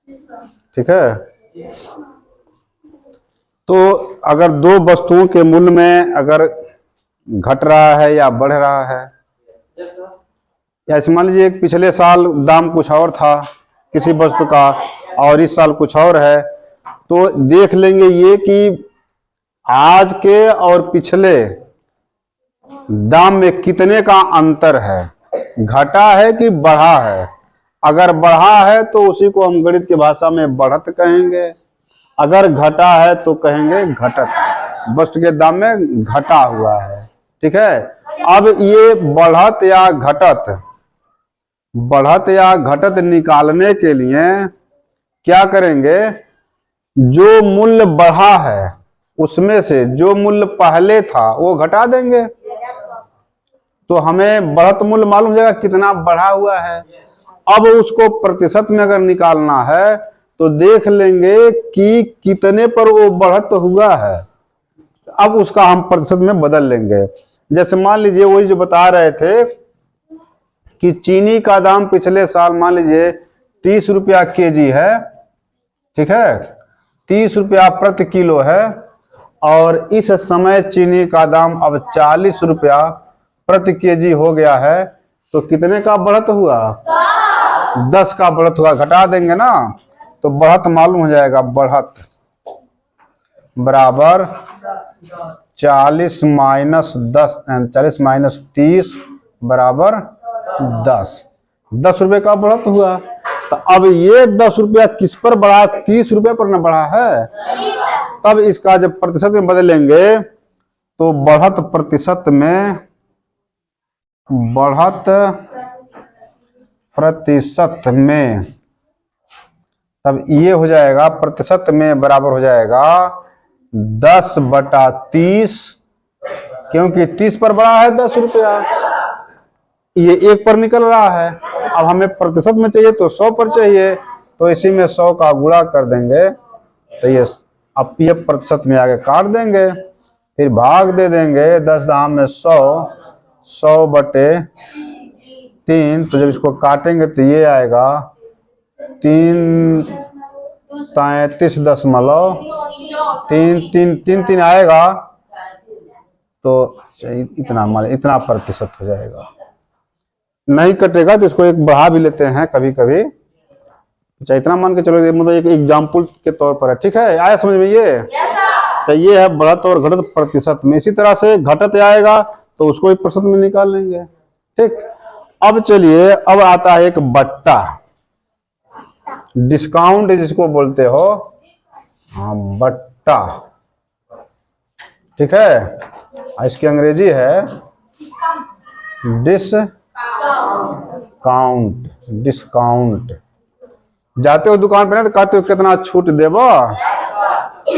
ठीक है। तो अगर दो वस्तुओं के मूल्य में अगर घट रहा है या बढ़ रहा है, या मान लीजिए पिछले साल दाम कुछ और था किसी वस्तु का और इस साल कुछ और है, तो देख लेंगे ये कि आज के और पिछले दाम में कितने का अंतर है, घटा है कि बढ़ा है। अगर बढ़ा है तो उसी को हम गणित की भाषा में बढ़त कहेंगे, अगर घटा है तो कहेंगे घटत, वस्तु के दाम में घटा हुआ है। ठीक है। अब ये बढ़त या घटत निकालने के लिए क्या करेंगे, जो मूल्य बढ़ा है उसमें से जो मूल्य पहले था वो घटा देंगे, तो हमें बढ़त मूल्य मालूम हो जाएगा कितना बढ़ा हुआ है। अब उसको प्रतिशत में अगर निकालना है तो देख लेंगे कि कितने पर वो बढ़त हुआ है, अब उसका हम प्रतिशत में बदल लेंगे। जैसे मान लीजिए वही जो बता रहे थे कि चीनी का दाम पिछले साल मान लीजिए 30 रुपया केजी है, ठीक है, 30 रुपया प्रति किलो है, और इस समय चीनी का दाम अब 40 रुपया प्रति केजी हो गया है, तो कितने का बढ़त हुआ, 10 का बढ़त हुआ। घटा देंगे ना तो बढ़त मालूम हो जाएगा, बढ़त बराबर 40 माइनस 10, 40 माइनस 30 बराबर 10 रुपए का बढ़त हुआ। तो अब ये 10 रुपया किस पर बढ़ा, 30 रुपए पर न बढ़ा है। तब इसका जब प्रतिशत में बदलेंगे तो बढ़त प्रतिशत में तब ये हो जाएगा प्रतिशत में बराबर हो जाएगा 10/30, क्योंकि 30 पर बढ़ा है 10 रुपया, ये 1 पर निकल रहा है। अब हमें प्रतिशत में चाहिए तो 100 पर चाहिए, तो इसी में 100 का गुणा कर देंगे, तो ये अब ये प्रतिशत में आगे काट देंगे, फिर भाग दे देंगे 10 दाम में 100/3। तो जब इसको काटेंगे तो ये आएगा 3.33 आएगा, तो इतना प्रतिशत हो जाएगा। नहीं कटेगा तो इसको एक बढ़ा भी लेते हैं कभी कभी, अच्छा इतना मान के चलो, मतलब एक एग्जाम्पल के तौर पर है। ठीक है, आया समझ में ये? तो ये है बढ़त और घटत प्रतिशत में। इसी तरह से घटत आएगा तो उसको एक प्रतिशत में निकाल लेंगे। ठीक, अब चलिए, अब आता है एक बट्टा, डिस्काउंट जिसको बोलते हो, हाँ बट्टा। ठीक है, इसकी अंग्रेजी है डिस्काउंट। जाते हो दुकान पे ना तो कहते हो कितना छूट देबो,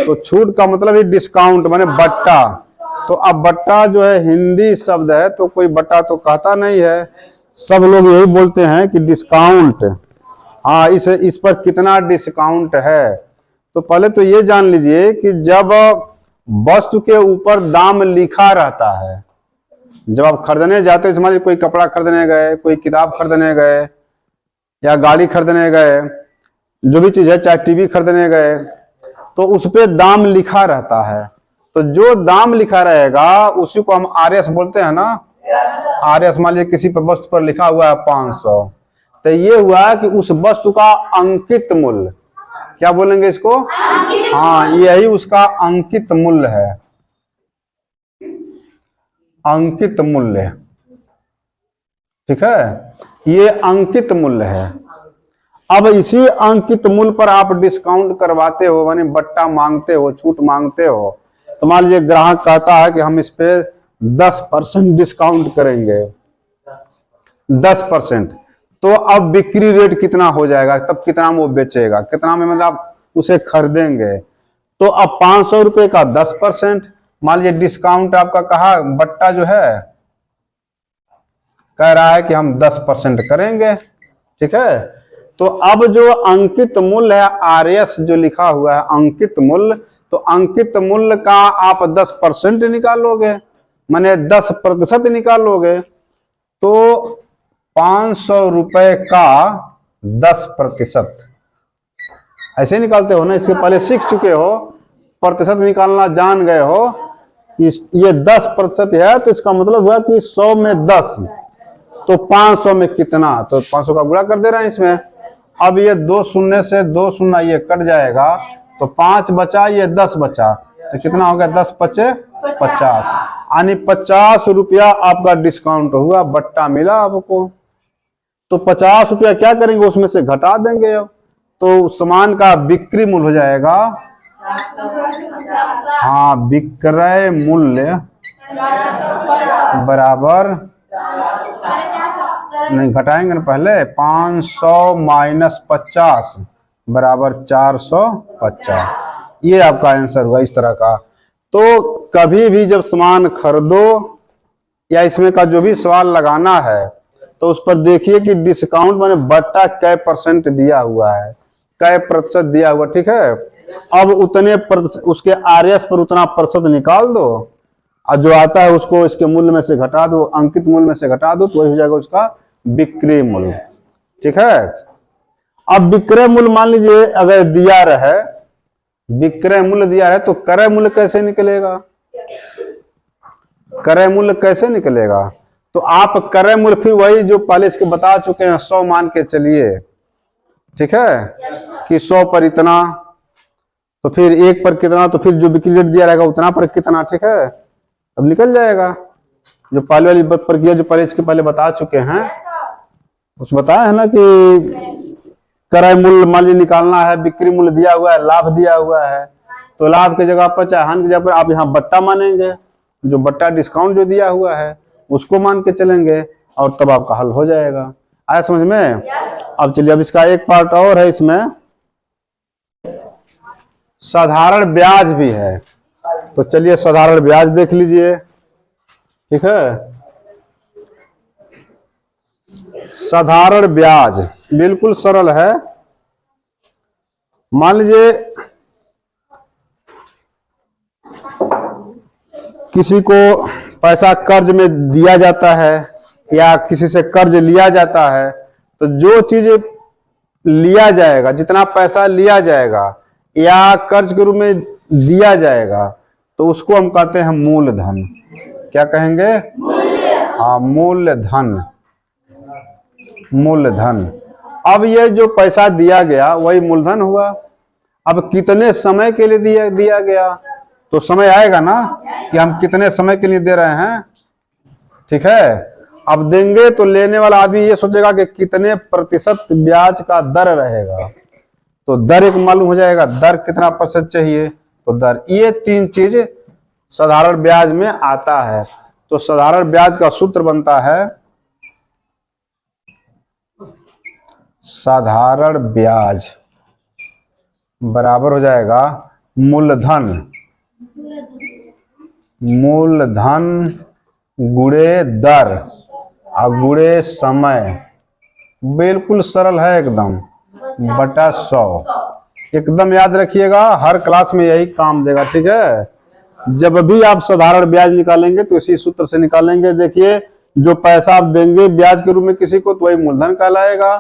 तो छूट का मतलब ही डिस्काउंट माने बट्टा। तो अब बट्टा जो है हिंदी शब्द है, तो कोई बट्टा तो कहता नहीं है, सब लोग यही बोलते हैं कि डिस्काउंट। हाँ, इस पर कितना डिस्काउंट है। तो पहले तो ये जान लीजिए कि जब वस्तु के ऊपर दाम लिखा रहता है, जब आप खरीदने जाते हो, समझिए कोई कपड़ा खरीदने गए, कोई किताब खरीदने गए, या गाड़ी खरीदने गए, जो भी चीज है, चाहे टीवी खरीदने गए, तो उस पे दाम लिखा रहता है। तो जो दाम लिखा रहेगा उसी को हम आरएस बोलते हैं ना। आरएस मान लीजिए किसी पर वस्तु पर लिखा हुआ है 500, तो ये हुआ कि उस वस्तु का अंकित मूल्य, क्या बोलेंगे इसको, हाँ यही उसका अंकित मूल्य है, अंकित मूल्य। ठीक है, ये अंकित मूल्य है। अब इसी अंकित मूल्य पर आप डिस्काउंट करवाते हो, माने बट्टा मांगते हो, छूट मांगते हो। तो मान लीजिए ग्राहक कहता है कि हम इस पे 10% डिस्काउंट करेंगे, 10%, तो अब बिक्री रेट कितना हो जाएगा, तब कितना में वो बेचेगा, कितना में मतलब आप उसे खरीदेंगे। तो अब 500 रुपए का 10%, मान लीजिए डिस्काउंट आपका कहा, बट्टा जो है कह रहा है कि हम 10% करेंगे। ठीक है, तो अब जो अंकित मूल्य है, आरएस जो लिखा हुआ है अंकित मूल्य, तो अंकित मूल्य का आप 10% निकालोगे, माने 10% निकालोगे, तो 500 रुपए का 10%, ऐसे निकालते हो ना, इससे पहले सीख चुके हो, प्रतिशत निकालना जान गए हो। ये 10% है तो इसका मतलब हुआ कि 100 में 10, तो 500 में कितना, तो 500 का गुणा कर दे रहे हैं इसमें। अब ये 2 शून्य से 2 शून्य ये कट जाएगा, तो 5 बचा, ये 10 बचा, तो कितना हो गया, 10 पचे 50, यानी 50 रुपया आपका डिस्काउंट हुआ, बट्टा मिला आपको। तो 50 रुपया क्या करेंगे, उसमें से घटा देंगे, तो सामान का बिक्री मूल्य हो जाएगा, हाँ, विक्रय मूल्य बराबर, नहीं घटाएंगे ना पहले, 500 माइनस 50 बराबर 450। ये आपका आंसर हुआ इस तरह का। तो कभी भी जब सामान खरीदो या इसमें का जो भी सवाल लगाना है, तो उस पर देखिए कि डिस्काउंट माने बट्टा कै % दिया हुआ है, कै प्रतिशत दिया हुआ, ठीक है। अब उतने उसके RS पर उतना प्रतिशत निकाल दो, और जो आता है उसको इसके मूल्य में से घटा दो, अंकित मूल्य में से घटा दो, तो वही हो जाएगा उसका विक्रय मूल्य, ठीक है। अब विक्रय मूल्य मान लीजिए अगर दिया रहे, विक्रय मूल्य दिया है, तो क्रय मूल्य कैसे निकलेगा, क्रय मूल्य कैसे निकलेगा, तो आप क्रय मूल्य फिर वही जो पहले इसके बता चुके हैं, 100 मान के चलिए, ठीक है, कि 100 पर इतना, तो फिर 1 पर कितना, तो फिर जो बिक्री रेट दिया रहेगा उतना पर कितना, ठीक है। अब निकल जाएगा जो पहले वाली प्रक्रिया जो पहले इसके पहले बता चुके हैं, उस बताया है ना कि क्रय मूल्य मान लीजिए निकालना है, बिक्री मूल्य दिया हुआ है, लाभ दिया हुआ है, तो लाभ की जगह पर चाहे हानि की जगह पर आप यहाँ बट्टा मानेंगे, जो बट्टा डिस्काउंट जो दिया हुआ है उसको मान के चलेंगे, और तब आपका हल हो जाएगा। आया समझ में? अब चलिए, अब इसका एक पार्ट और है, इसमें साधारण ब्याज भी है, तो चलिए साधारण ब्याज देख लीजिए, ठीक है। साधारण ब्याज बिल्कुल सरल है। मान लीजिए किसी को पैसा कर्ज में दिया जाता है या किसी से कर्ज लिया जाता है, तो जो चीज लिया जाएगा, जितना पैसा लिया जाएगा या कर्ज के रूप में दिया जाएगा, तो उसको हम कहते हैं मूलधन। क्या कहेंगे? हाँ, मूलधन, मूलधन। अब ये जो पैसा दिया गया वही मूलधन हुआ। अब कितने समय के लिए दिया गया, तो समय आएगा ना कि हम कितने समय के लिए दे रहे हैं, ठीक है। अब देंगे तो लेने वाला आदमी ये सोचेगा कि कितने प्रतिशत ब्याज का दर रहेगा, तो दर एक मालूम हो जाएगा, दर कितना % चाहिए, तो दर। ये 3 चीज साधारण ब्याज में आता है। तो साधारण ब्याज का सूत्र बनता है, साधारण ब्याज बराबर हो जाएगा मूलधन, मूलधन गुणे दर और गुणे समय। बिल्कुल सरल है एकदम, बटा 100। एकदम याद रखिएगा, हर क्लास में यही काम देगा, ठीक है। जब भी आप साधारण ब्याज निकालेंगे तो इसी सूत्र से निकालेंगे। देखिए, जो पैसा आप देंगे ब्याज के रूप में किसी को, तो वही मूलधन कहलाएगा।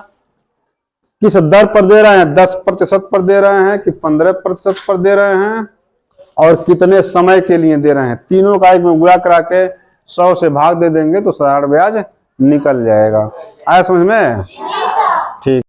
किस दर पर दे रहे हैं, 10% पर दे रहे हैं कि 15% पर दे रहे हैं, और कितने समय के लिए दे रहे हैं, तीनों का एक में गुणा करा के 100 से भाग दे देंगे तो साधारण ब्याज निकल जाएगा। आया समझ में? ठीक।